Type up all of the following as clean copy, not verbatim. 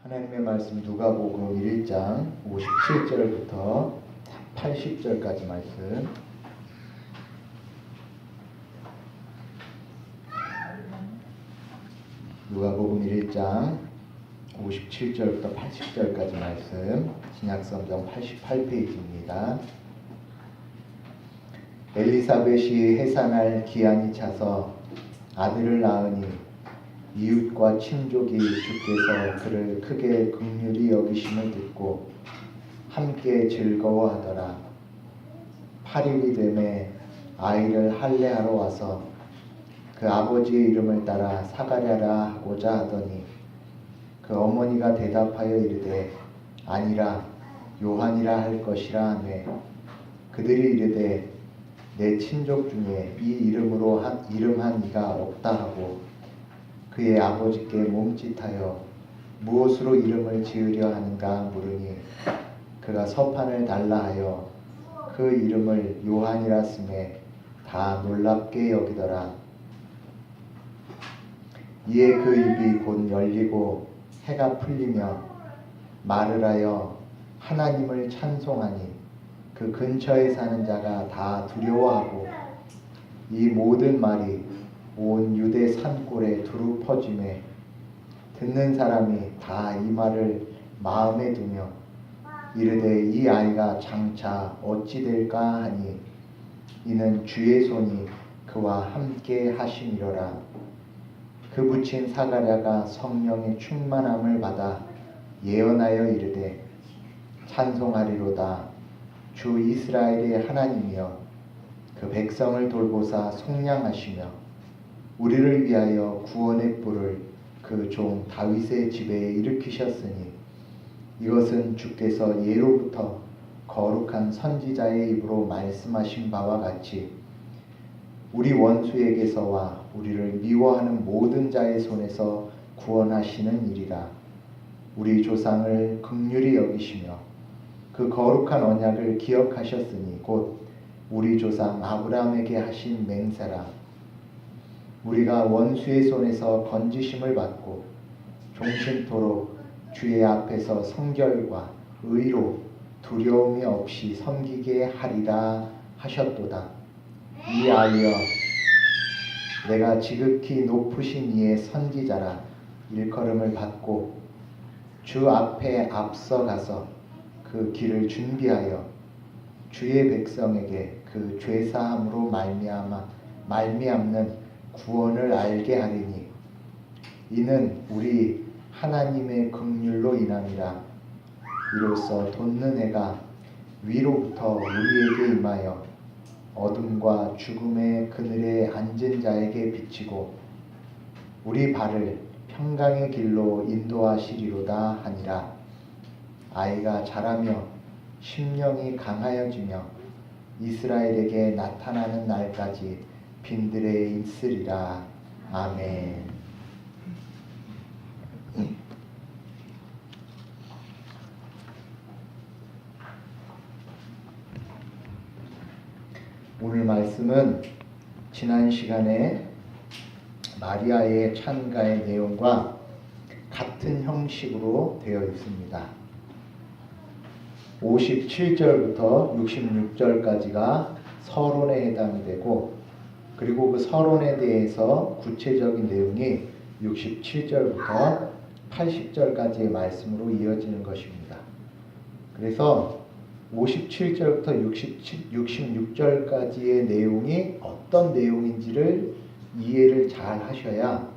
하나님의 말씀 누가복음 1장 57절부터 80절까지 말씀. 누가복음 1장 57절부터 80절까지 말씀. 신약성경 88페이지입니다. 엘리사벳이 해산할 기한이 차서 아들을 낳으니 이웃과 친족이 주께서 그를 크게 긍휼히 여기심을 듣고 함께 즐거워하더라. 8일이 되매 아이를 할례하러 와서 그 아버지의 이름을 따라 사가랴라 하고자 하더니 그 어머니가 대답하여 이르되 아니라 요한이라 할 것이라 하매 그들이 이르되 내 친족 중에 이 이름으로 이름한 이가 없다 하고 그의 아버지께 몸짓하여 무엇으로 이름을 지으려 하는가 물으니 그가 서판을 달라 하여 그 이름을 요한이라 쓰매 다 놀랍게 여기더라. 이에 그 입이 곧 열리고 해가 풀리며 말을 하여 하나님을 찬송하니 그 근처에 사는 자가 다 두려워하고 이 모든 말이 온 유대 산골에 두루 퍼지매 듣는 사람이 다 이 말을 마음에 두며 이르되 이 아이가 장차 어찌 될까 하니 이는 주의 손이 그와 함께 하심이로라. 그 부친 사가랴가 성령의 충만함을 받아 예언하여 이르되 찬송하리로다. 주 이스라엘의 하나님이여 그 백성을 돌보사 속량하시며 우리를 위하여 구원의 뿔을 그 종 다윗의 집에 일으키셨으니 이것은 주께서 예로부터 거룩한 선지자의 입으로 말씀하신 바와 같이 우리 원수에게서와 우리를 미워하는 모든 자의 손에서 구원하시는 일이라. 우리 조상을 긍휼히 여기시며 그 거룩한 언약을 기억하셨으니 곧 우리 조상 아브라함에게 하신 맹세라. 우리가 원수의 손에서 건지심을 받고 종신토록 주의 앞에서 성결과 의로 두려움이 없이 섬기게 하리라 하셨도다. 이 아이여 내가 지극히 높으신 이의 선지자라 일컬음을 받고 주 앞에 앞서가서 그 길을 준비하여 주의 백성에게 그 죄사함으로 말미암는 구원을 알게 하리니 이는 우리 하나님의 긍휼로 인함이라. 이로써 돋는 해가 위로부터 우리에게 임하여 어둠과 죽음의 그늘에 앉은 자에게 비치고 우리 발을 평강의 길로 인도하시리로다 하니라. 아이가 자라며 심령이 강하여지며 이스라엘에게 나타나는 날까지 빈들에 있으리라. 아멘. 오늘 말씀은 지난 시간에 마리아의 찬가의 내용과 같은 형식으로 되어 있습니다. 57절부터 66절까지가 서론에 해당이 되고 그리고 그 서론에 대해서 구체적인 내용이 67절부터 80절까지의 말씀으로 이어지는 것입니다. 그래서 57절부터 66절까지의 내용이 어떤 내용인지를 이해를 잘 하셔야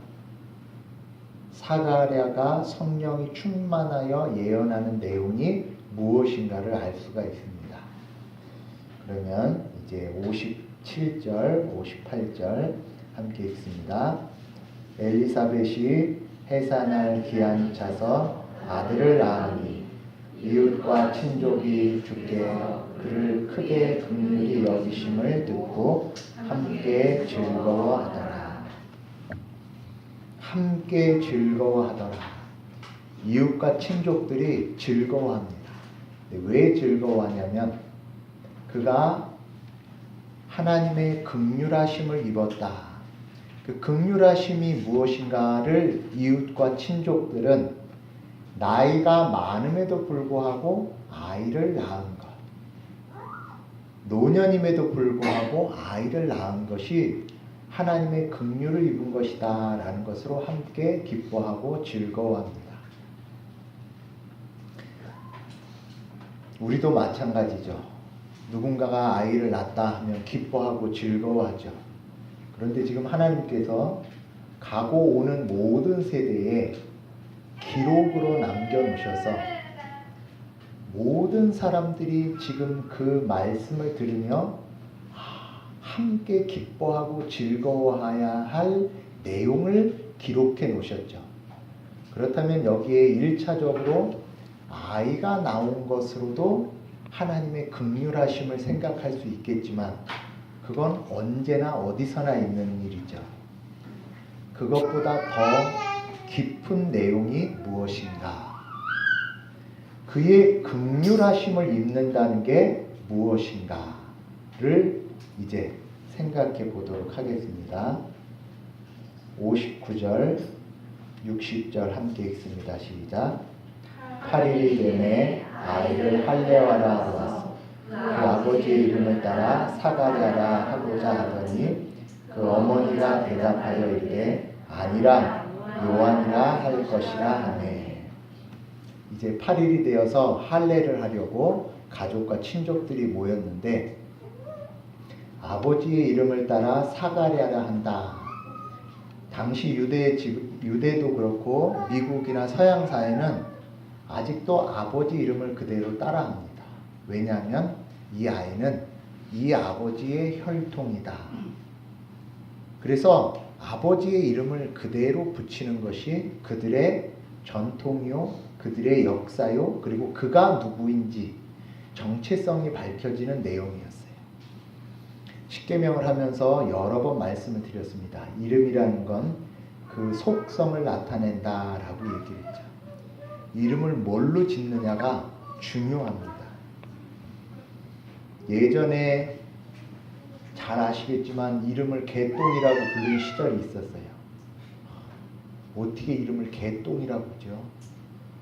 사가랴가 성령이 충만하여 예언하는 내용이 무엇인가를 알 수가 있습니다. 그러면 이제 57절, 58절 함께 읽습니다. 엘리사벳이 해산할 기한이 차서 아들을 낳으니 이웃과 친족이 주께 그를 크게 긍휼히 여기심을 듣고 함께 즐거워하더라. 함께 즐거워하더라. 이웃과 친족들이 즐거워합니다. 왜 즐거워하냐면 그가 하나님의 긍휼하심을 입었다. 그 긍휼하심이 무엇인가를 이웃과 친족들은 나이가 많음에도 불구하고 아이를 낳은 것, 노년임에도 불구하고 아이를 낳은 것이 하나님의 긍휼을 입은 것이다 라는 것으로 함께 기뻐하고 즐거워합니다. 우리도 마찬가지죠. 누군가가 아이를 낳았다 하면 기뻐하고 즐거워하죠. 그런데 지금 하나님께서 가고 오는 모든 세대에 기록으로 남겨놓으셔서 모든 사람들이 지금 그 말씀을 들으며 함께 기뻐하고 즐거워해야 할 내용을 기록해 놓으셨죠. 그렇다면 여기에 1차적으로 아이가 나온 것으로도 하나님의 긍휼하심을 생각할 수 있겠지만 그건 언제나 어디서나 있는 일이죠. 그것보다 더 깊은 내용이 무엇인가? 그의 긍휼하심을 입는다는 게 무엇인가를 이제 생각해 보도록 하겠습니다. 59절, 60절 함께 읽습니다. 시작. 8일이 되매 아이를 할례하라 하고 그 아버지의 이름을 따라 사가랴라 하고자 하더니 그 어머니가 대답하여 이르되 아니라 요한이라 할 것이라 하네. 이제 8일이 되어서 할례를 하려고 가족과 친족들이 모였는데 아버지의 이름을 따라 사가랴라 한다. 당시 유대도 그렇고 미국이나 서양 사회는 아직도 아버지 이름을 그대로 따라합니다. 왜냐하면 이 아이는 이 아버지의 혈통이다. 그래서 아버지의 이름을 그대로 붙이는 것이 그들의 전통이요, 그들의 역사요, 그리고 그가 누구인지 정체성이 밝혀지는 내용이었어요. 십계명을 하면서 여러 번 말씀을 드렸습니다. 이름이라는 건 그 속성을 나타낸다라고 얘기를 했죠. 이름을 뭘로 짓느냐가 중요합니다. 예전에 잘 아시겠지만 이름을 개똥이라고 부르는 시절이 있었어요. 어떻게 이름을 개똥이라고 하죠?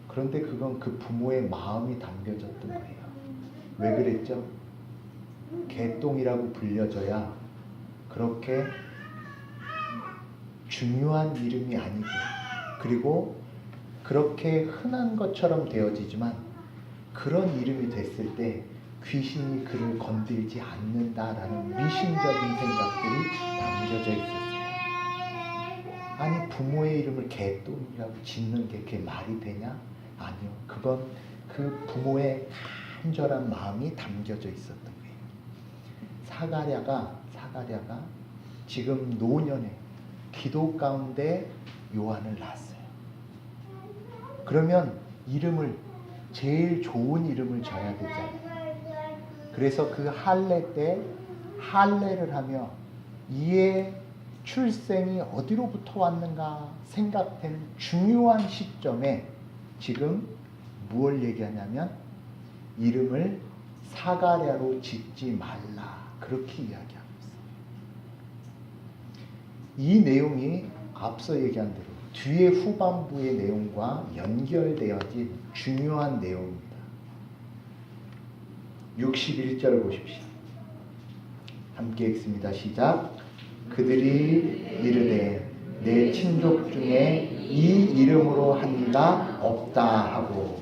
그런데 그건 그 부모의 마음이 담겨졌던 거예요. 왜 그랬죠? 개똥이라고 불려져야 그렇게 중요한 이름이 아니고, 그리고 그렇게 흔한 것처럼 되어지지만 그런 이름이 됐을 때 귀신이 그를 건들지 않는다라는 미신적인 생각들이 담겨져 있었어요. 아니, 부모의 이름을 개똥이라고 짓는 게 그게 말이 되냐? 아니요. 그건 그 부모의 간절한 마음이 담겨져 있었던 거예요. 사가랴가 지금 노년에 기도 가운데 요한을 낳았어요. 그러면 이름을, 제일 좋은 이름을 져야 되잖아요. 그래서 그 할례 때 할례를 하며 이의 출생이 어디로부터 왔는가 생각되는 중요한 시점에 지금 무엇을 얘기하냐면 이름을 사가랴로 짓지 말라, 그렇게 이야기하고 있어요. 이 내용이 앞서 얘기한 대로 뒤에 후반부의 내용과 연결되어진 중요한 내용입니다. 61절 보십시오. 함께 읽습니다. 시작. 그들이 이르되 내 친족 중에 이 이름으로 한 이가 없다 하고,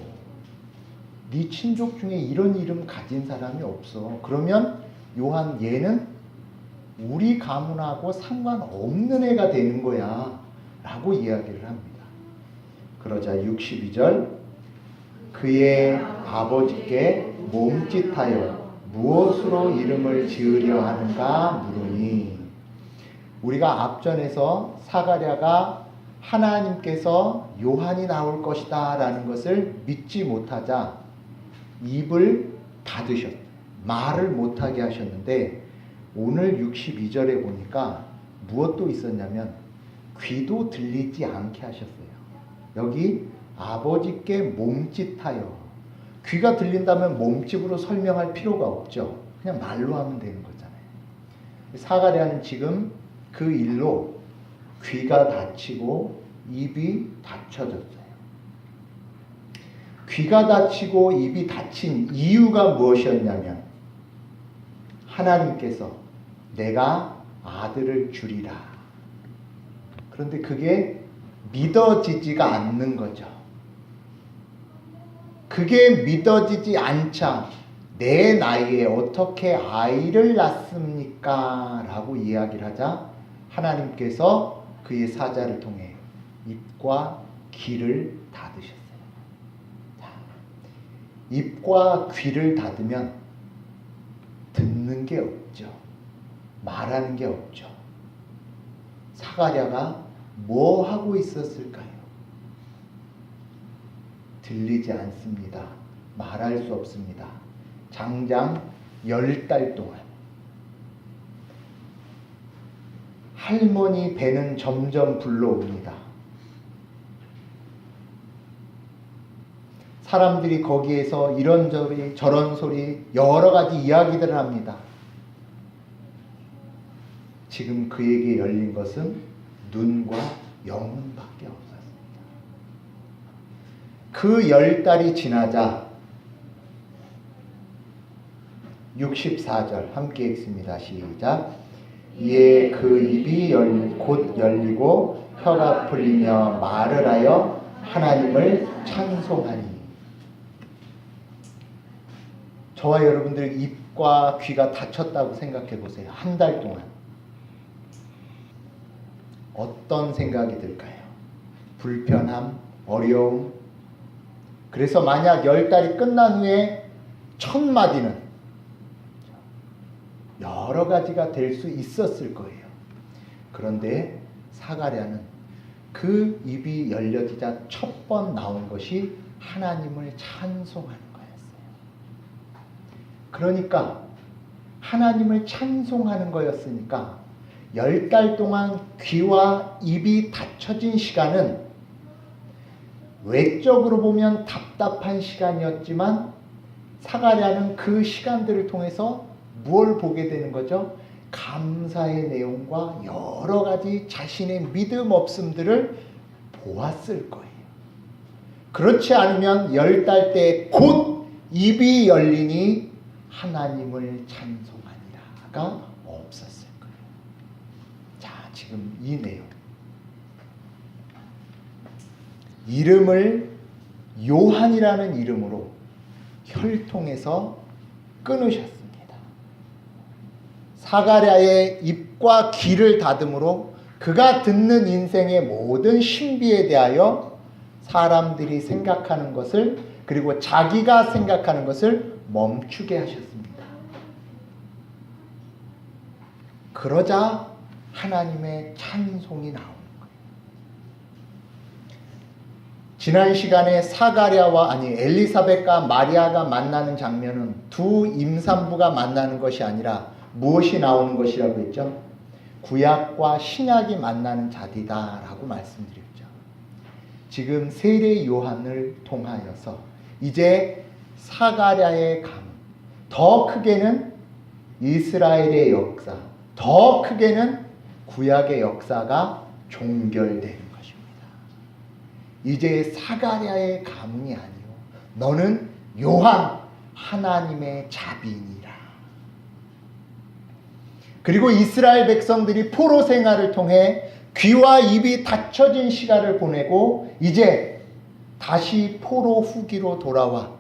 네 친족 중에 이런 이름 가진 사람이 없어. 그러면 요한 얘는 우리 가문하고 상관없는 애가 되는 거야 라고 이야기를 합니다. 그러자 62절, 그의 아버지께 몸짓하여 무엇으로 이름을 지으려 하는가 물으니, 우리가 앞전에서 사가랴가 하나님께서 요한이 나올 것이다 라는 것을 믿지 못하자 입을 닫으셨어요. 말을 못하게 하셨는데 오늘 62절에 보니까 무엇도 있었냐면 귀도 들리지 않게 하셨어요. 여기 아버지께 몸짓하여, 귀가 들린다면 몸집으로 설명할 필요가 없죠. 그냥 말로 하면 되는 거잖아요. 사가랴는 지금 그 일로 귀가 닫히고 입이 닫혀졌어요. 귀가 닫히고 입이 닫힌 이유가 무엇이었냐면 하나님께서 내가 아들을 주리라. 그런데 그게 믿어지지가 않는 거죠. 그게 믿어지지 않자 내 나이에 어떻게 아이를 낳습니까? 라고 이야기를 하자 하나님께서 그의 사자를 통해 입과 귀를 닫으셨어요. 입과 귀를 닫으면 듣는 게 없죠. 말하는 게 없죠. 사가랴가 뭐 하고 있었을까요? 들리지 않습니다. 말할 수 없습니다. 장장 10달 동안 할머니 배는 점점 불러옵니다. 사람들이 거기에서 이런 소리 저런 소리 여러 가지 이야기들을 합니다. 지금 그에게 열린 것은 눈과 영혼밖에 없었습니다. 그 10달이 지나자 64절 함께 읽습니다. 시작. 이에 그 입이 곧 열리고 혀가 풀리며 말을 하여 하나님을 찬송하니. 저와 여러분들 입과 귀가 닫혔다고 생각해 보세요. 한 달 동안 어떤 생각이 들까요? 불편함, 어려움. 그래서 만약 10달이 끝난 후에 첫 마디는 여러 가지가 될 수 있었을 거예요. 그런데 사가랴는 그 입이 열려지자 첫 번 나온 것이 하나님을 찬송하는 거였어요. 그러니까 하나님을 찬송하는 거였으니까 10달 동안 귀와 입이 닫혀진 시간은 외적으로 보면 답답한 시간이었지만 사가랴는 그 시간들을 통해서 무엇을 보게 되는 거죠? 감사의 내용과 여러 가지 자신의 믿음 없음들을 보았을 거예요. 그렇지 않으면 10달 때 곧 입이 열리니 하나님을 찬송하니라가 없었을 거예요. 자, 지금 이 내용. 이름을 요한이라는 이름으로 혈통에서 끊으셨습니다. 사가랴의 입과 귀를 닫음으로 그가 듣는 인생의 모든 신비에 대하여 사람들이 생각하는 것을 그리고 자기가 생각하는 것을 멈추게 하셨습니다. 그러자 하나님의 찬송이 나오는 거예요. 지난 시간에 엘리사벳과 마리아가 만나는 장면은 두 임산부가 만나는 것이 아니라 무엇이 나오는 것이라고 했죠? 구약과 신약이 만나는 자리다라고 말씀드렸죠. 지금 세례 요한을 통하여서 이제 사가랴의 가문, 더 크게는 이스라엘의 역사, 더 크게는 구약의 역사가 종결되는 것입니다. 이제 사가랴의 가문이 아니요 너는 요한 하나님의 자비니라. 그리고 이스라엘 백성들이 포로 생활을 통해 귀와 입이 닫혀진 시간을 보내고 이제 다시 포로 후기로 돌아와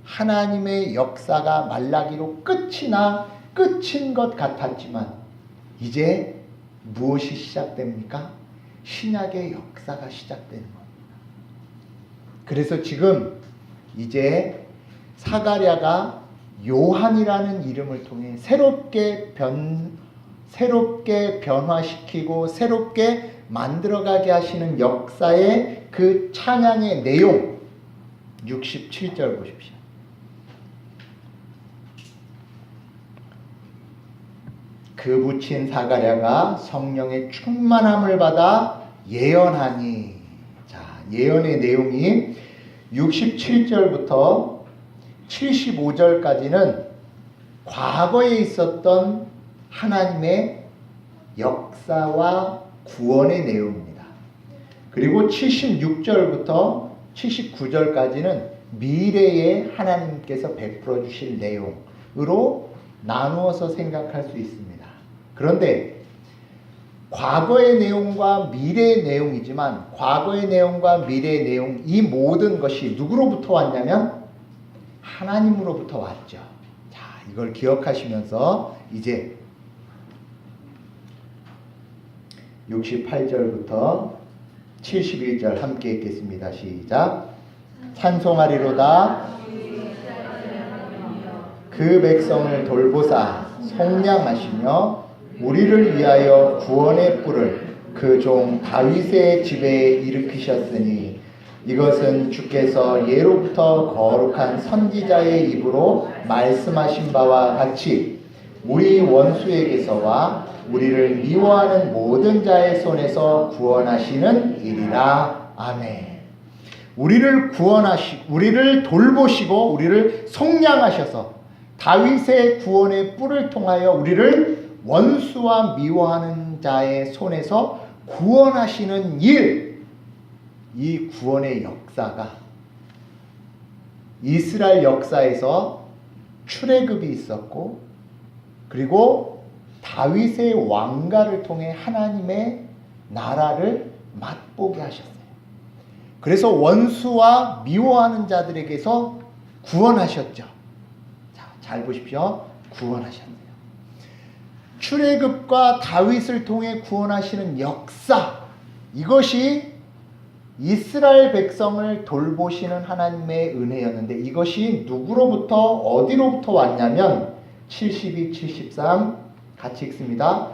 하나님의 역사가 말라기로 끝인 것 같았지만 이제 무엇이 시작됩니까? 신약의 역사가 시작되는 겁니다. 그래서 지금 이제 사가랴가 요한이라는 이름을 통해 새롭게 변화시키고 새롭게 만들어가게 하시는 역사의 그 찬양의 내용 67절 보십시오. 그 붙인 사가랴가 성령의 충만함을 받아 예언하니. 자, 예언의 내용이 67절부터 75절까지는 과거에 있었던 하나님의 역사와 구원의 내용입니다. 그리고 76절부터 79절까지는 미래에 하나님께서 베풀어 주실 내용으로 나누어서 생각할 수 있습니다. 그런데 과거의 내용과 미래의 내용이지만 과거의 내용과 미래의 내용 이 모든 것이 누구로부터 왔냐면 하나님으로부터 왔죠. 자, 이걸 기억하시면서 이제 68절부터 71절 함께 읽겠습니다. 시작. 찬송하리로다 그 백성을 돌보사 속량하시며 우리를 위하여 구원의 뿔을 그 종 다윗의 집에 일으키셨으니 이것은 주께서 예로부터 거룩한 선지자의 입으로 말씀하신 바와 같이 우리 원수에게서와 우리를 미워하는 모든 자의 손에서 구원하시는 일이라. 아멘. 우리를 돌보시고 우리를 속량하셔서 다윗의 구원의 뿔을 통하여 우리를 원수와 미워하는 자의 손에서 구원하시는 일, 이 구원의 역사가 이스라엘 역사에서 출애굽이 있었고 그리고 다윗의 왕가를 통해 하나님의 나라를 맛보게 하셨어요. 그래서 원수와 미워하는 자들에게서 구원하셨죠. 자, 잘 보십시오. 구원하셨네요. 출애굽과 다윗을 통해 구원하시는 역사, 이것이 이스라엘 백성을 돌보시는 하나님의 은혜였는데 이것이 누구로부터 어디로부터 왔냐면 72, 73 같이 읽습니다.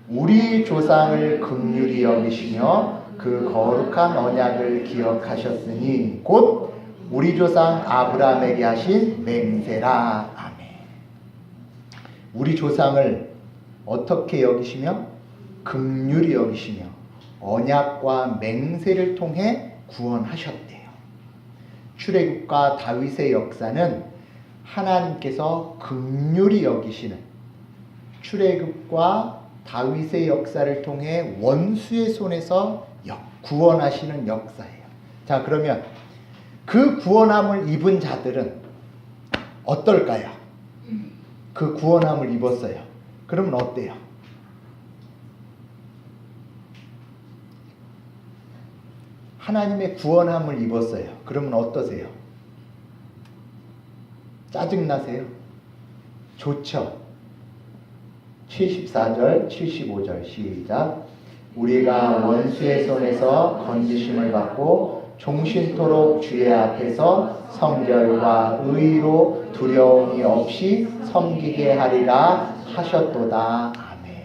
우리 조상을 긍휼히 여기시며 그 거룩한 언약을 기억하셨으니 곧 우리 조상 아브라함에게 하신 맹세라. 아멘. 우리 조상을 어떻게 여기시며 긍휼히 여기시며 언약과 맹세를 통해 구원하셨대요. 출애굽과 다윗의 역사는 하나님께서 긍휼히 여기시는 출애굽과 다윗의 역사를 통해 원수의 손에서 구원하시는 역사예요. 자, 그러면 그 구원함을 입은 자들은 어떨까요? 그 구원함을 입었어요. 그러면 어때요? 하나님의 구원함을 입었어요. 그러면 어떠세요? 짜증나세요? 좋죠? 74절, 75절 시작. 우리가 원수의 손에서 건지심을 받고 종신토록 주의 앞에서 성결과 의로 두려움이 없이 섬기게 하리라 하셨도다. 아멘.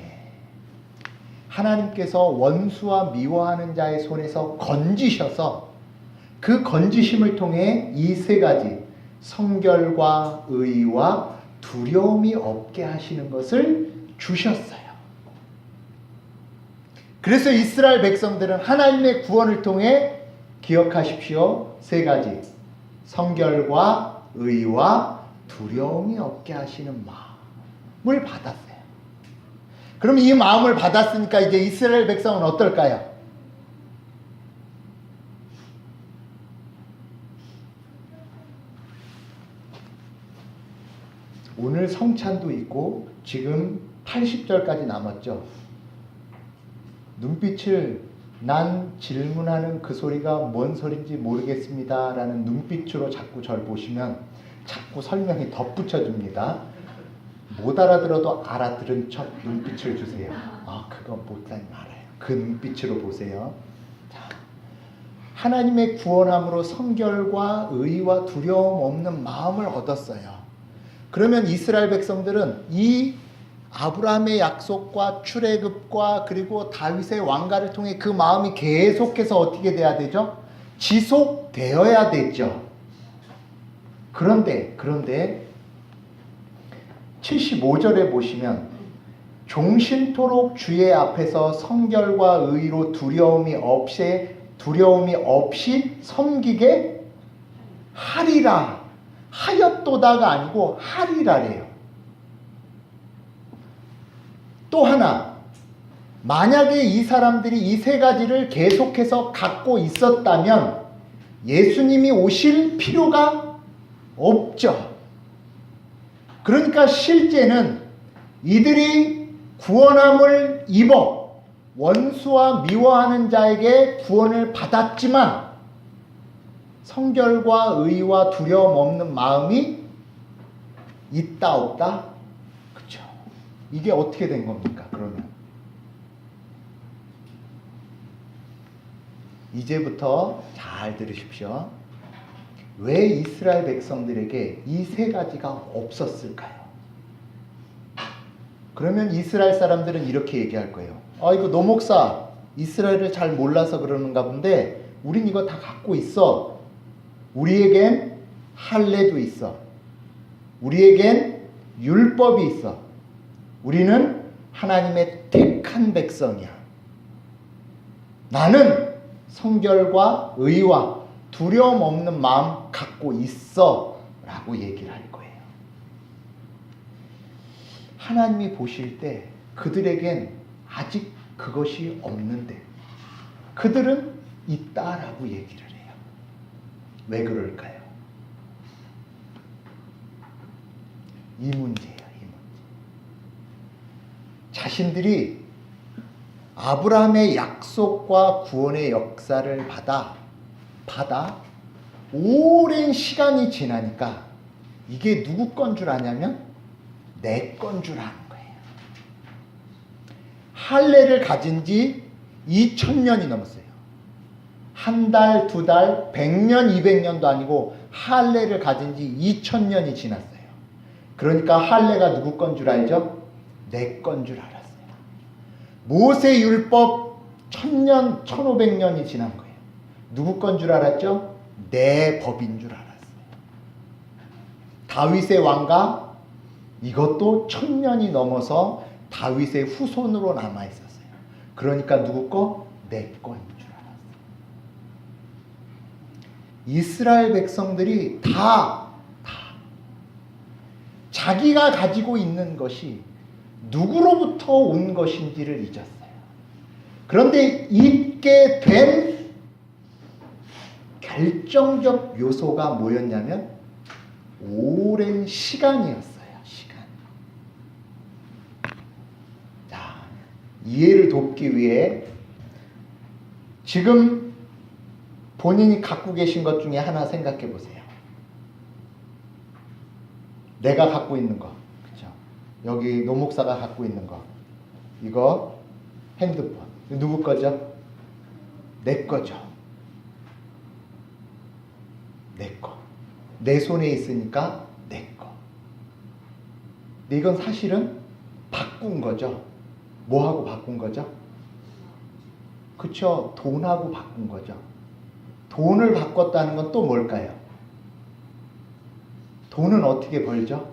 하나님께서 원수와 미워하는 자의 손에서 건지셔서 그 건지심을 통해 이 세 가지 성결과 의와 두려움이 없게 하시는 것을 주셨어요. 그래서 이스라엘 백성들은 하나님의 구원을 통해 기억하십시오. 세 가지. 성결과 의와 두려움이 없게 하시는 마음을 받았어요. 그럼 이 마음을 받았으니까 이제 이스라엘 백성은 어떨까요? 오늘 성찬도 있고 지금 80절까지 남았죠. 눈빛을 난 질문하는 그 소리가 뭔 소리인지 모르겠습니다 라는 눈빛으로 자꾸 절 보시면 자꾸 설명이 덧붙여줍니다. 못 알아들어도 알아들은 척 눈빛을 주세요. 그건 목사님 알아요. 그 눈빛으로 보세요. 자, 하나님의 구원함으로 성결과 의와 두려움 없는 마음을 얻었어요. 그러면 이스라엘 백성들은 이 아브라함의 약속과 출애굽과 그리고 다윗의 왕가를 통해 그 마음이 계속해서 어떻게 돼야 되죠? 지속되어야 되죠. 그런데 75절에 보시면 종신토록 주의 앞에서 성결과 의로 두려움이 없이 섬기게 하리라. 하였도다가 아니고 하리라래요. 또 하나, 만약에 이 사람들이 이 세 가지를 계속해서 갖고 있었다면 예수님이 오실 필요가 없죠. 그러니까 실제는 이들이 구원함을 입어 원수와 미워하는 자에게 구원을 받았지만 성결과 의와 두려움 없는 마음이 있다 없다? 그렇죠. 이게 어떻게 된 겁니까? 그러면 이제부터 잘 들으십시오. 왜 이스라엘 백성들에게 이 세 가지가 없었을까요? 그러면 이스라엘 사람들은 이렇게 얘기할 거예요. 이거 노목사 이스라엘을 잘 몰라서 그러는가 본데 우린 이거 다 갖고 있어. 우리에겐 할례도 있어. 우리에겐 율법이 있어. 우리는 하나님의 택한 백성이야. 나는 성결과 의와 두려움 없는 마음 갖고 있어 라고 얘기를 할 거예요. 하나님이 보실 때 그들에겐 아직 그것이 없는데 그들은 있다라고 얘기를 해요. 왜 그럴까요? 이 문제예요. 이 문제. 자신들이 아브라함의 약속과 구원의 역사를 받아 오랜 시간이 지나니까 이게 누구 건 줄 아냐면 내 건 줄 아는 거예요. 할례를 가진 지 2000년이 넘었어요. 한 달, 두 달, 100년, 200년도 아니고 할례를 가진 지 2000년이 지났어요. 그러니까 할례가 누구 건 줄 알죠? 내 건 줄 알았어요. 모세 율법 1000년, 1500년이 지난 거예요. 누구 건 줄 알았죠? 내 법인 줄 알았어요. 다윗의 왕가 이것도 1000년이 넘어서 다윗의 후손으로 남아 있었어요. 그러니까 누구 거? 내 거인 줄 알았어요. 이스라엘 백성들이 다 자기가 가지고 있는 것이 누구로부터 온 것인지를 잊었어요. 그런데 잊게 된 결정적 요소가 뭐였냐면 오랜 시간이었어요. 시간. 자, 이해를 돕기 위해 지금 본인이 갖고 계신 것 중에 하나 생각해 보세요. 내가 갖고 있는 거. 그렇죠? 여기 노목사가 갖고 있는 거. 이거 핸드폰. 누구 거죠? 내 거죠. 내 거. 내 손에 있으니까 내 거. 근데 이건 사실은 바꾼 거죠. 뭐하고 바꾼 거죠? 그쵸? 돈하고 바꾼 거죠. 돈을 바꿨다는 건 또 뭘까요? 돈은 어떻게 벌죠?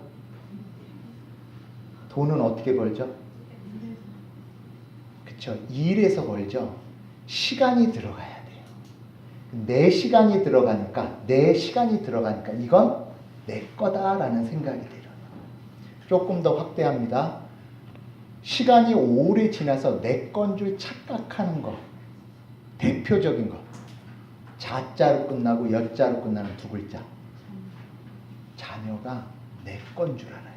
돈은 어떻게 벌죠? 그쵸? 일해서 벌죠. 시간이 들어가야 돼요. 내 시간이 들어가니까 이건 내 거다라는 생각이 들어요. 조금 더 확대합니다. 시간이 오래 지나서 내 건 줄 착각하는 거. 대표적인 거. 자자로 끝나고 여자로 끝나는 두 글자. 자녀가 내 건 줄 알아요.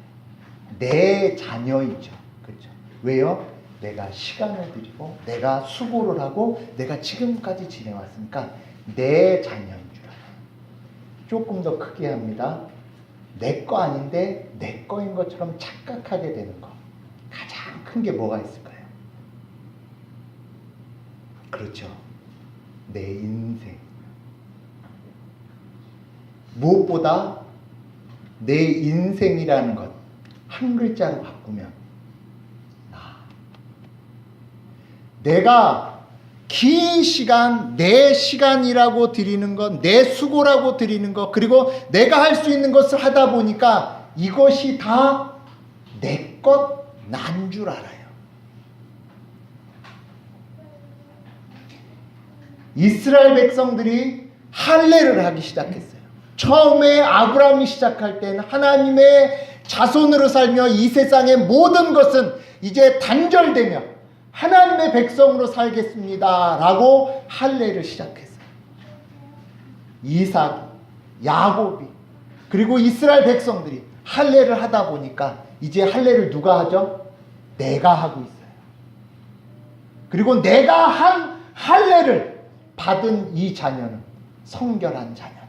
내 자녀이죠. 그렇죠? 왜요? 내가 시간을 들이고 내가 수고를 하고 내가 지금까지 지내왔으니까 내 자녀인 줄 알아요. 조금 더 크게 합니다. 내 거 아닌데 내 거인 것처럼 착각하게 되는 거. 가장 큰 게 뭐가 있을까요? 그렇죠. 내 인생. 무엇보다 내 인생이라는 것 한 글자로 바꾸면 내가 긴 시간, 내 시간이라고 드리는 것, 내 수고라고 드리는 것, 그리고 내가 할 수 있는 것을 하다 보니까 이것이 다 내 것, 난 줄 알아요. 이스라엘 백성들이 할례를 하기 시작했어요. 처음에 아브라함이 시작할 때는 하나님의 자손으로 살며 이 세상의 모든 것은 이제 단절되며 하나님의 백성으로 살겠습니다 라고 할례를 시작했어요. 이삭, 야곱이, 그리고 이스라엘 백성들이 할례를 하다 보니까 이제 할례를 누가 하죠? 내가 하고 있어요. 그리고 내가 한 할례를 받은 이 자녀는 성결한 자녀다.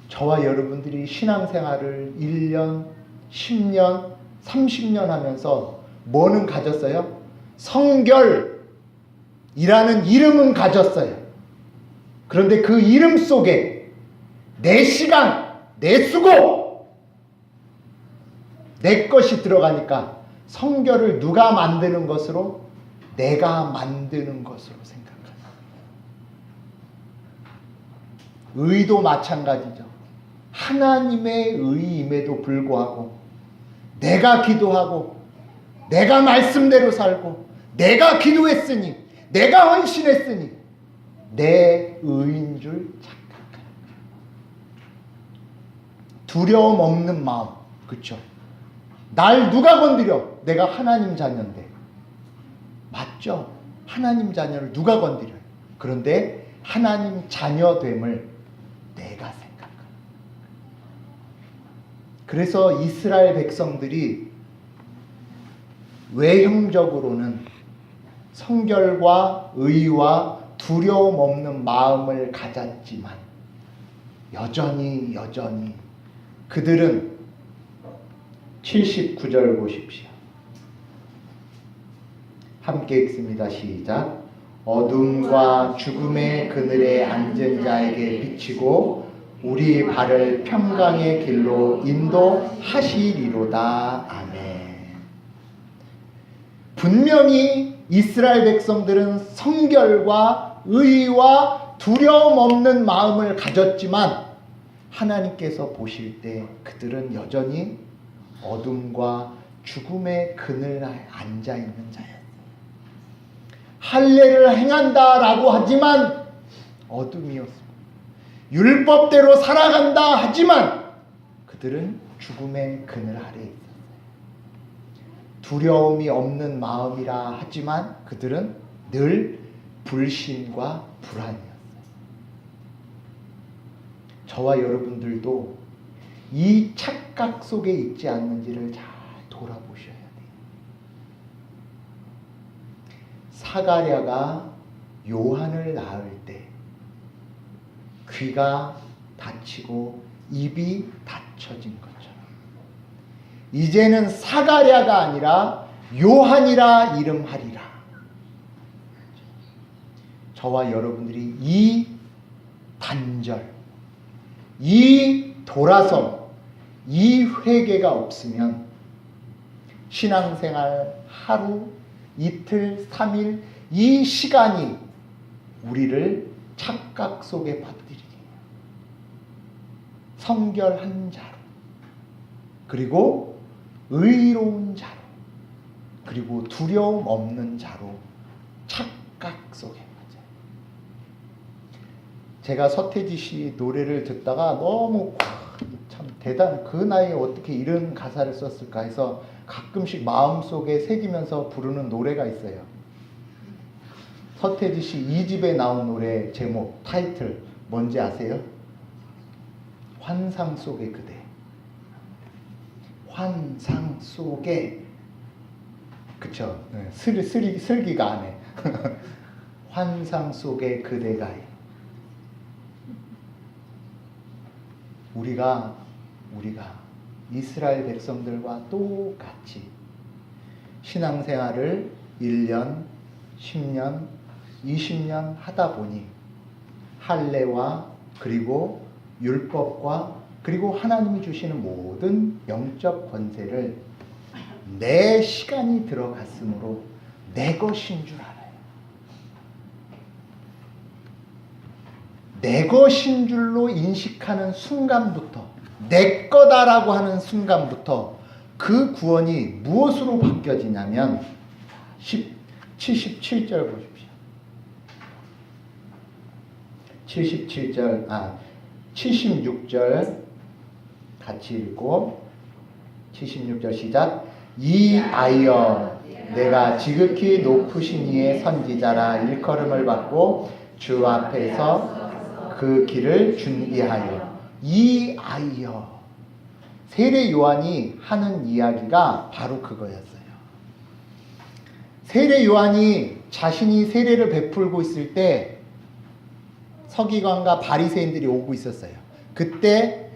저와 여러분들이 신앙생활을 1년, 10년, 30년 하면서 뭐는 가졌어요? 성결이라는 이름은 가졌어요. 그런데 그 이름 속에 내 시간, 내 수고, 내 것이 들어가니까 성결을 누가 만드는 것으로? 내가 만드는 것으로 생각합니다. 의도 마찬가지죠. 하나님의 의임에도 불구하고 내가 기도하고 내가 말씀대로 살고 내가 기도했으니 내가 헌신했으니 내 의인 줄 착각합니다. 두려움 없는 마음, 그렇죠? 날 누가 건드려? 내가 하나님 자녀인데. 맞죠? 하나님 자녀를 누가 건드려요? 그런데 하나님 자녀됨을 내가 생각합니다. 그래서 이스라엘 백성들이 외형적으로는 성결과 의와 두려움 없는 마음을 가졌지만 여전히 그들은 79절 보십시오. 함께 읽습니다. 시작. 어둠과 죽음의 그늘에 앉은 자에게 비치고 우리 발을 평강의 길로 인도하시리로다. 아멘. 분명히 이스라엘 백성들은 성결과 의와 두려움 없는 마음을 가졌지만 하나님께서 보실 때 그들은 여전히 어둠과 죽음의 그늘에 앉아있는 자였어요. 할례를 행한다라고 하지만 어둠이었습니다. 율법대로 살아간다 하지만 그들은 죽음의 그늘 아래에 있었어요. 두려움이 없는 마음이라 하지만 그들은 늘 불신과 불안이었어요. 저와 여러분들도 이 착각 속에 있지 않는지를 잘 돌아보셔야 돼요. 사가랴가 요한을 낳을 때 귀가 닫히고 입이 닫혀진 것처럼 이제는 사가랴가 아니라 요한이라 이름하리라. 저와 여러분들이 이 단절, 이 돌아서, 이 회개가 없으면 신앙생활 하루, 이틀, 3일 이 시간이 우리를 착각 속에 빠뜨리게 해요. 성결한 자로, 그리고 의로운 자로, 그리고 두려움 없는 자로 착각 속에 빠져요. 제가 서태지 씨 노래를 듣다가 너무 참 대단, 그 나이에 어떻게 이런 가사를 썼을까 해서 가끔씩 마음속에 새기면서 부르는 노래가 있어요. 서태지 씨 2집에 나온 노래 제목, 타이틀 뭔지 아세요? 환상 속의 그대. 환상 속에, 그쵸? 네, 슬기가 안 해. 환상 속의 그대가. 우리가 이스라엘 백성들과 똑같이 신앙생활을 1년, 10년, 20년 하다 보니 할례와 그리고 율법과 그리고 하나님이 주시는 모든 영적 권세를 내 시간이 들어갔으므로 내 것인 줄 알아요. 내 것인 줄로 인식하는 순간부터, 내 거다라고 하는 순간부터 그 구원이 무엇으로 바뀌어지냐면 77절 보십시오. 76절 같이 읽고 76절 시작. 이 아이여 내가 지극히 높으신 이의 선지자라 일컬음을 받고 주 앞에서 그 길을 준비하여 이아이여. 세례 요한이 하는 이야기가 바로 그거였어요. 세례 요한이 자신이 세례를 베풀고 있을 때 서기관과 바리새인들이 오고 있었어요. 그때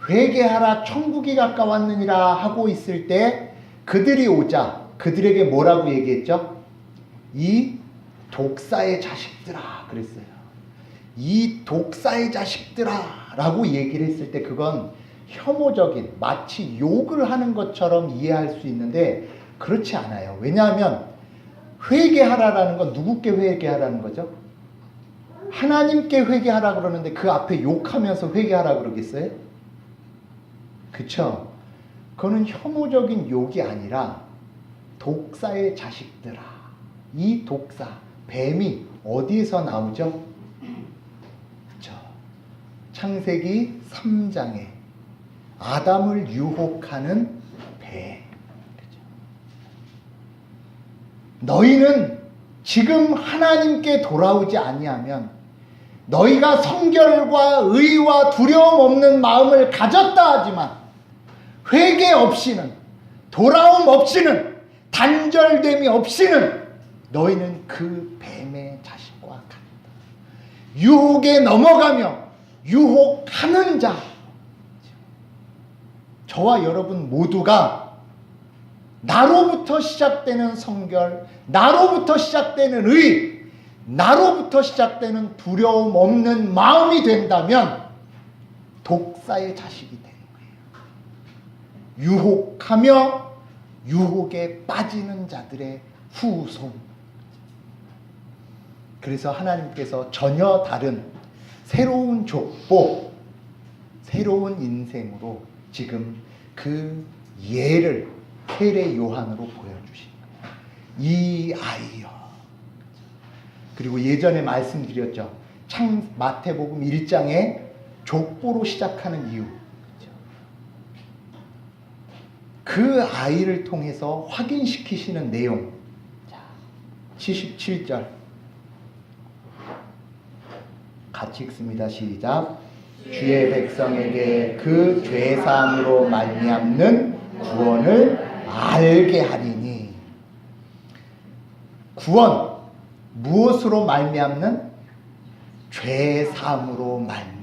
회개하라 천국이 가까웠느니라 하고 있을 때 그들이 오자 그들에게 뭐라고 얘기했죠? 이 독사의 자식들아 그랬어요. 이 독사의 자식들아 라고 얘기를 했을 때 그건 혐오적인 마치 욕을 하는 것처럼 이해할 수 있는데 그렇지 않아요. 왜냐하면 회개하라라는 건 누구께 회개하라는 거죠? 하나님께 회개하라 그러는데 그 앞에 욕하면서 회개하라 그러겠어요? 그쵸? 그거는 혐오적인 욕이 아니라 독사의 자식들아. 이 독사, 뱀이 어디에서 나오죠? 그쵸? 창세기 3장에 아담을 유혹하는 뱀. 그쵸? 너희는 지금 하나님께 돌아오지 아니하면 너희가 성결과 의와 두려움 없는 마음을 가졌다 하지만 회개 없이는 돌아옴 없이는 단절됨이 없이는 너희는 그 뱀의 자식과 같다. 유혹에 넘어가며 유혹하는 자. 저와 여러분 모두가 나로부터 시작되는 성결, 나로부터 시작되는 의, 나로부터 시작되는 두려움 없는 마음이 된다면 독사의 자식이 되는 거예요. 유혹하며 유혹에 빠지는 자들의 후손. 그래서 하나님께서 전혀 다른 새로운 족보, 새로운 인생으로 지금 그 예를 세례 요한으로 보여주신 거예요. 이 아이여. 그리고 예전에 말씀드렸죠. 마태복음 1장에 족보로 시작하는 이유. 그 아이를 통해서 확인시키시는 내용. 77절 같이 읽습니다. 시작. 주의 백성에게 그 죄사함으로 말미암는 구원을 알게 하리니. 구원 무엇으로 말미암는? 죄사함으로 말미암는.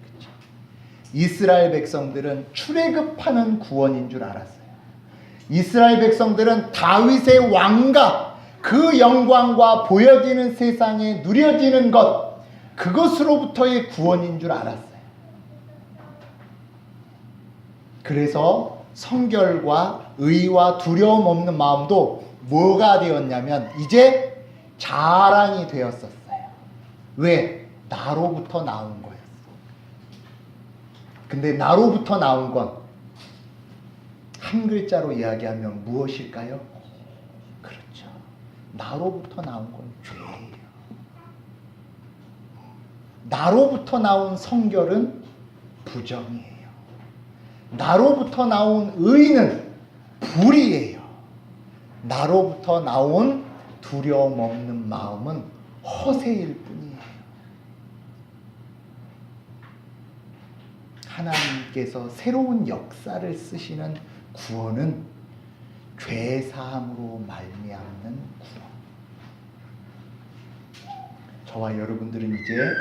그렇죠? 이스라엘 백성들은 출애굽하는 구원인 줄 알았어요. 이스라엘 백성들은 다윗의 왕과 그 영광과 보여지는 세상에 누려지는 것, 그것으로부터의 구원인 줄 알았어요. 그래서 성결과 의와 두려움 없는 마음도 뭐가 되었냐면 이제 자랑이 되었었어요. 왜? 나로부터 나온 거였어. 근데 나로부터 나온 건 한 글자로 이야기하면 무엇일까요? 그렇죠. 나로부터 나온 건 죄예요. 나로부터 나온 성결은 부정이에요. 나로부터 나온 의는 불의예요. 나로부터 나온 두려움 없는 마음은 허세일 뿐이에요. 하나님께서 새로운 역사를 쓰시는 구원은 죄사함으로 말미암는 구원. 저와 여러분들은 이제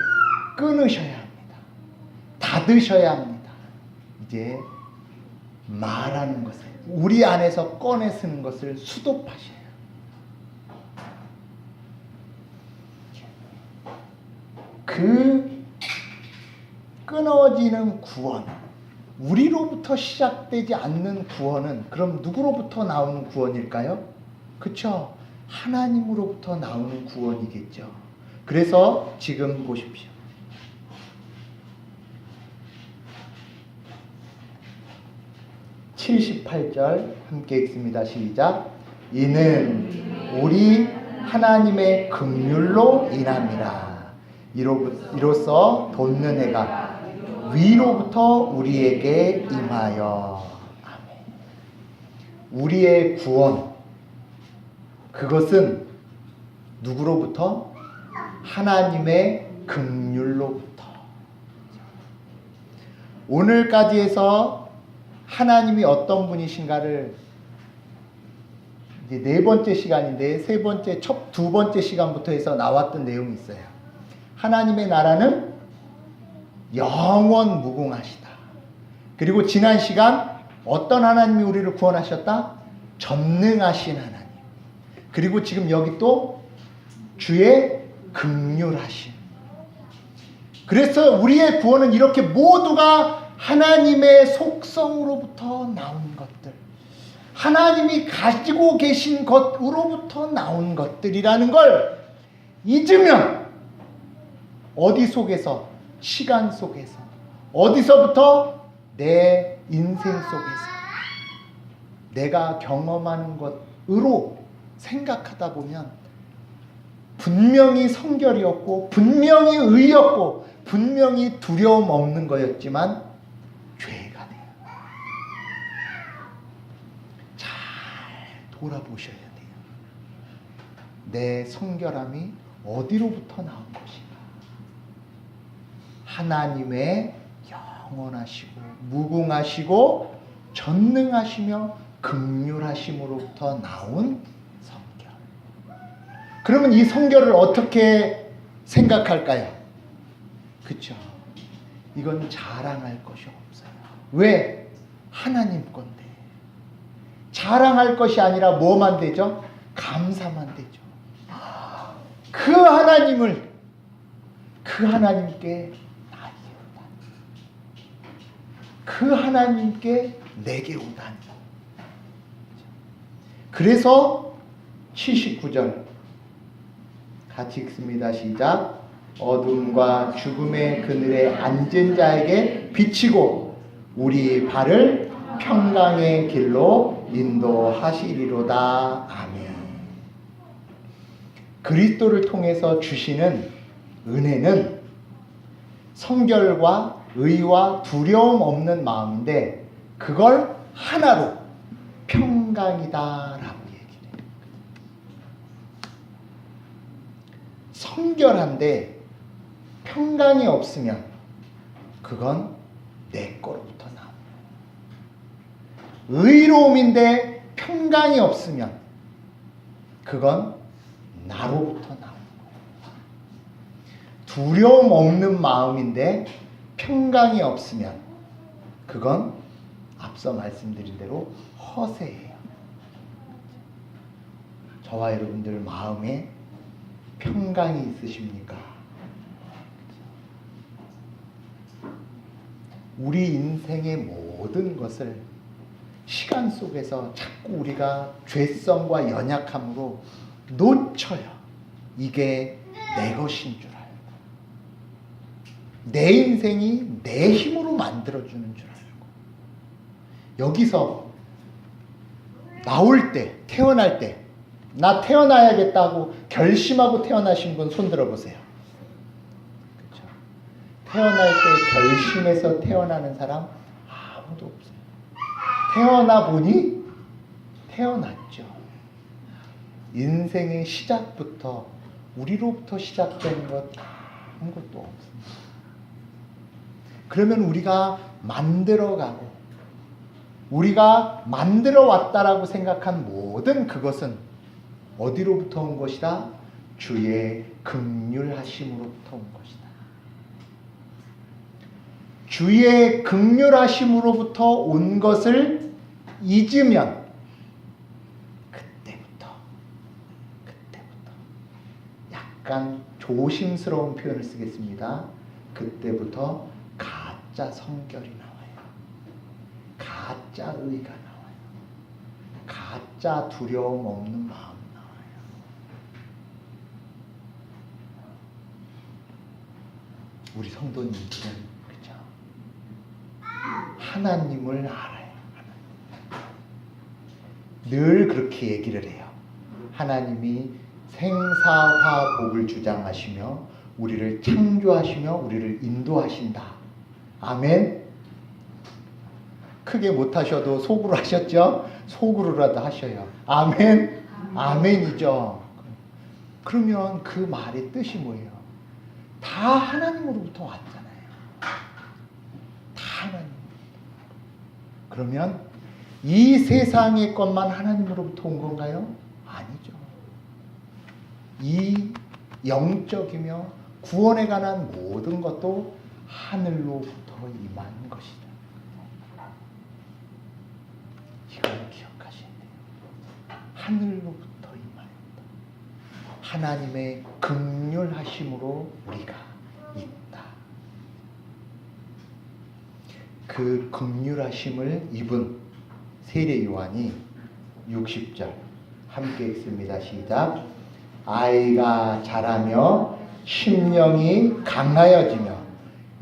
끊으셔야 합니다. 닫으셔야 합니다. 이제 말하는 것을, 우리 안에서 꺼내 쓰는 것을 수도하셔야 해요. 그 끊어지는 구원, 우리로부터 시작되지 않는 구원은 그럼 누구로부터 나오는 구원일까요? 그렇죠? 하나님으로부터 나오는 구원이겠죠. 그래서 지금 보십시오. (78절) 함께 읽습니다. 시작. 이는 우리 하나님의 긍휼로 인함이라. 이로써 돋는 해가 위로부터 우리에게 임하여. 아멘. 우리의 구원, 그것은 누구로부터? 하나님의 긍휼로부터. 오늘까지 해서 하나님이 어떤 분이신가를 이제 네 번째 시간인데 두 번째 시간부터 해서 나왔던 내용이 있어요. 하나님의 나라는 영원 무궁하시다. 그리고 지난 시간 어떤 하나님이 우리를 구원하셨다? 전능하신 하나님. 그리고 지금 여기 또 주의 긍휼하심. 그래서 우리의 구원은 이렇게 모두가 하나님의 속성으로부터 나온 것들, 하나님이 가지고 계신 것으로부터 나온 것들이라는 걸 잊으면 어디 속에서? 시간 속에서. 어디서부터? 내 인생 속에서. 내가 경험하는 것으로 생각하다 보면 분명히 성결이었고 분명히 의였고 분명히 두려움 없는 거였지만 죄가 돼요. 잘 돌아보셔야 돼요. 내 성결함이 어디로부터 나온 것인가? 하나님의 영원하시고 무궁하시고 전능하시며 긍휼하심으로부터 나온 성결. 그러면 이 성결을 어떻게 생각할까요? 그렇죠. 이건 자랑할 것이 없어요. 왜? 하나님 건데. 자랑할 것이 아니라 뭐만 되죠? 감사만 되죠. 그 하나님을, 그 하나님께 나에게 오다니, 그 하나님께 내게 오다니. 그래서 79절 같이 읽습니다. 시작. 어둠과 죽음의 그늘에 앉은 자에게 비치고 우리 발을 평강의 길로 인도하시리로다. 아멘. 그리스도를 통해서 주시는 은혜는 성결과 의와 두려움 없는 마음인데 그걸 하나로 평강이다라고 얘기를 해요. 성결한데 평강이 없으면 그건 내 거로부터 나옵니다. 의로움인데 평강이 없으면 그건 나로부터 나오는 거예요. 두려움 없는 마음인데 평강이 없으면 그건 앞서 말씀드린 대로 허세예요. 저와 여러분들 마음에 평강이 있으십니까? 우리 인생의 모든 것을 시간 속에서 자꾸 우리가 죄성과 연약함으로 놓쳐요. 이게 내 것인 줄 알고. 내 인생이 내 힘으로 만들어주는 줄 알고. 여기서 나올 때, 태어날 때, 나 태어나야겠다고 결심하고 태어나신 분 손 들어보세요. 그렇죠? 태어날 때 결심해서 태어나는 사람 아무도 없어요. 태어나 보니 태어났죠. 인생의 시작부터 우리로부터 시작된 것 아무것도 없습니다. 그러면 우리가 만들어가고 우리가 만들어 왔다라고 생각한 모든 그것은 어디로부터 온 것이다? 주의 긍휼하심으로부터 온 것이다. 주의 긍휼하심으로부터 온 것을 잊으면 그때부터 약간 조심스러운 표현을 쓰겠습니다. 그때부터 가짜 성결이 나와요. 가짜 의가 나와요. 가짜 두려움 없는 마음 나와요. 우리 성도님들은 그죠? 하나님을 알아요. 늘 그렇게 얘기를 해요. 하나님이 생사화복을 주장하시며 우리를 창조하시며 우리를 인도하신다. 아멘. 크게 못하셔도 속으로 하셨죠? 속으로라도 하셔요. 아멘. 아멘이죠. 그러면 그 말의 뜻이 뭐예요? 다 하나님으로부터 왔잖아요. 다 하나님. 그러면 이 세상의 것만 하나님으로부터 온 건가요? 아니죠. 이 영적이며 구원에 관한 모든 것도 하늘로부터 임한 것이다. 이걸 기억하셔야 돼요. 하늘로부터 임하였다. 하나님의 긍휼하심으로 우리가 있다. 그 긍휼하심을 입은 세례 요한이 60절 함께 읽습니다. 시작. 아이가 자라며 심령이 강하여지며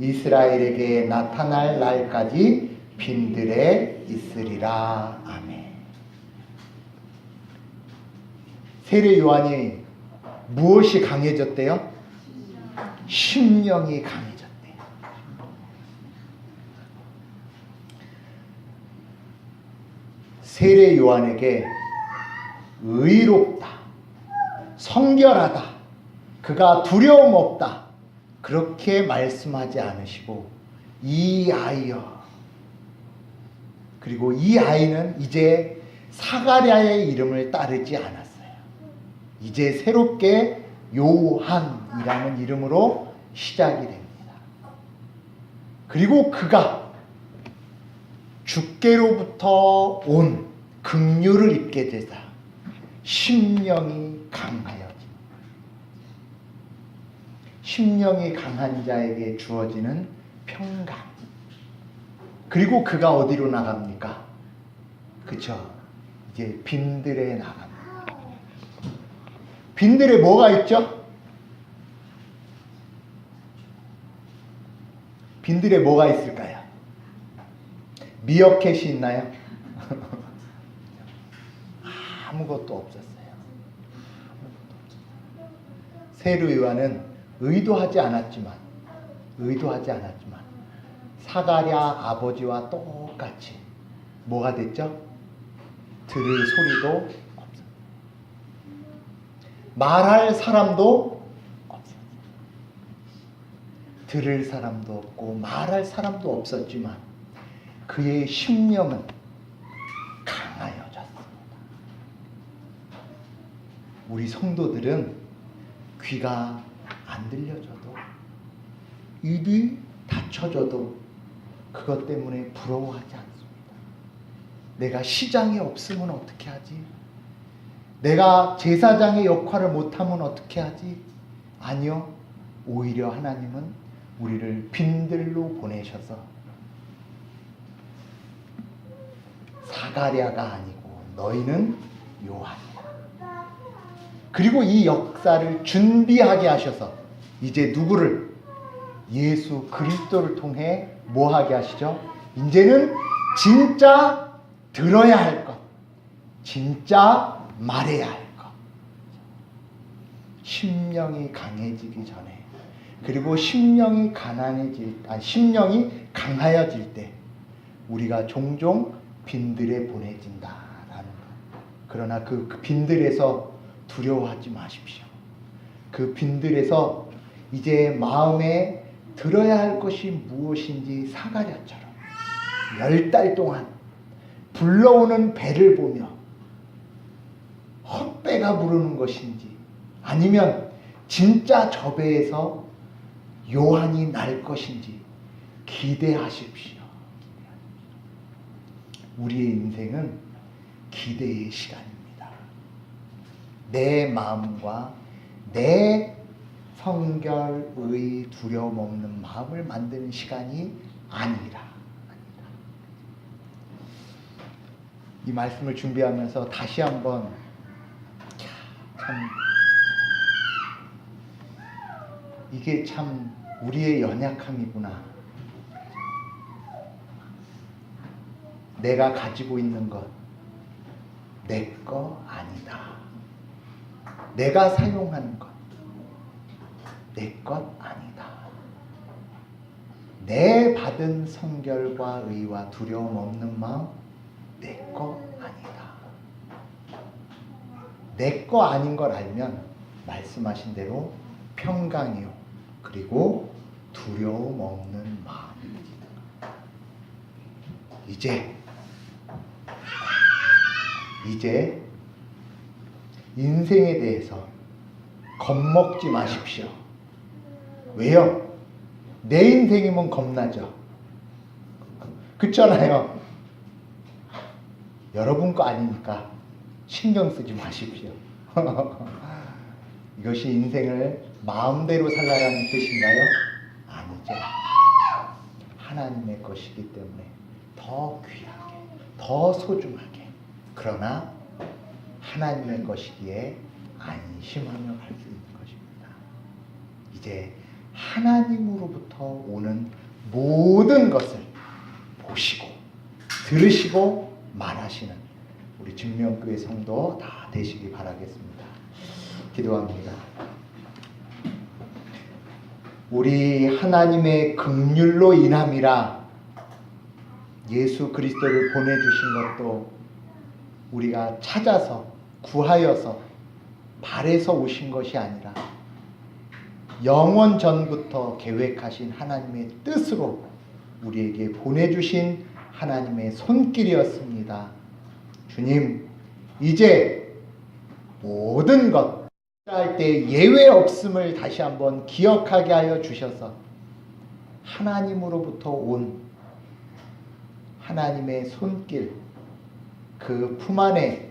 이스라엘에게 나타날 날까지 빈들에 있으리라. 아멘. 세례 요한이 무엇이 강해졌대요? 심령이 강해졌대요. 세례 요한에게 의롭다, 성결하다, 그가 두려움 없다, 그렇게 말씀하지 않으시고 이 아이여, 그리고 이 아이는 이제 사가랴의 이름을 따르지 않았어요. 이제 새롭게 요한이라는 이름으로 시작이 됩니다. 그리고 그가 주께로부터 온 긍휼을 입게 되자 심령이 강하여집니다. 심령이 강한 자에게 주어지는 평강. 그리고 그가 어디로 나갑니까? 그쵸? 이제 빈들에 나갑니다. 빈들에 뭐가 있죠? 빈들에 뭐가 있을까요? 미어캣이 있나요? 아무것도 없었어요. 세례 요한은 의도하지 않았지만 사가랴 아버지와 똑같이 뭐가 됐죠? 들을 소리도 없었어요. 말할 사람도 없었어요. 들을 사람도 없고 말할 사람도 없었지만 그의 심령은 강하여졌습니다. 우리 성도들은 귀가 안 들려줘도 입이 닫혀져도 그것 때문에 부러워하지 않습니다. 내가 시장에 없으면 어떻게 하지? 내가 제사장의 역할을 못하면 어떻게 하지? 아니요. 오히려 하나님은 우리를 빈들로 보내셔서 사가랴가 아니고 너희는 요한이야. 그리고 이 역사를 준비하게 하셔서 이제 누구를? 예수 그리스도를 통해 뭐 하게 하시죠? 이제는 진짜 들어야 할 것, 진짜 말해야 할 것. 심령이 강해지기 전에, 그리고 심령이 강하여질 때 우리가 종종 빈들에 보내진다라는 것. 그러나 그 빈들에서 두려워하지 마십시오. 그 빈들에서 이제 마음에 들어야 할 것이 무엇인지 사가랴처럼 10달 동안 불러오는 배를 보며 헛배가 부르는 것인지 아니면 진짜 저 배에서 요한이 날 것인지 기대하십시오. 우리의 인생은 기대의 시간입니다. 내 마음과 내 성결의 두려움 없는 마음을 만드는 시간이 아니라. 이 말씀을 준비하면서 다시 한번 참 이게 참 우리의 연약함이구나. 내가 가지고 있는 것 내 거 아니다. 내가 사용하는 것 내 것 아니다. 내 받은 성결과 의와 두려움 없는 마음 내 거 아니다. 내 거 아닌 걸 알면 말씀하신 대로 평강이요 그리고 두려움 없는 마음입니다. 이제 인생에 대해서 겁먹지 마십시오. 왜요? 내 인생이면 겁나죠. 그렇잖아요. 여러분 거 아니니까 신경 쓰지 마십시오. 이것이 인생을 마음대로 살아야 하는 뜻인가요? 아니죠. 하나님의 것이기 때문에 더 귀하게, 더 소중하게, 그러나 하나님의 것이기에 안심하며 갈 수 있는 것입니다. 이제 하나님으로부터 오는 모든 것을 보시고 들으시고 말하시는 우리 증명교회 성도 다 되시기 바라겠습니다. 기도합니다. 우리 하나님의 긍휼로 인함이라 예수 그리스도를 보내주신 것도 우리가 찾아서 구하여서 발에서 오신 것이 아니라 영원 전부터 계획하신 하나님의 뜻으로 우리에게 보내주신 하나님의 손길이었습니다. 주님, 이제 모든 것 할 때 예외 없음을 다시 한번 기억하게 하여 주셔서 하나님으로부터 온 하나님의 손길, 그 품 안에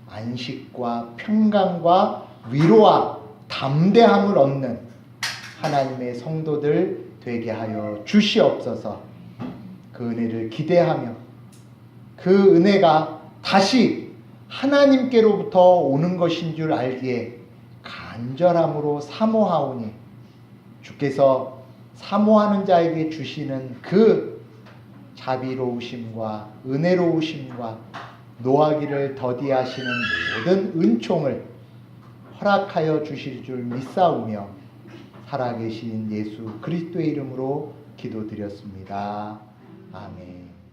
안식과 평강과 위로와 담대함을 얻는 하나님의 성도들 되게 하여 주시옵소서. 그 은혜를 기대하며 그 은혜가 다시 하나님께로부터 오는 것인 줄 알기에 간절함으로 사모하오니 주께서 사모하는 자에게 주시는 그 자비로우심과 은혜로우심과 노하기를 더디하시는 모든 은총을 허락하여 주실 줄 믿사오며 살아계신 예수 그리스도의 이름으로 기도드렸습니다. 아멘.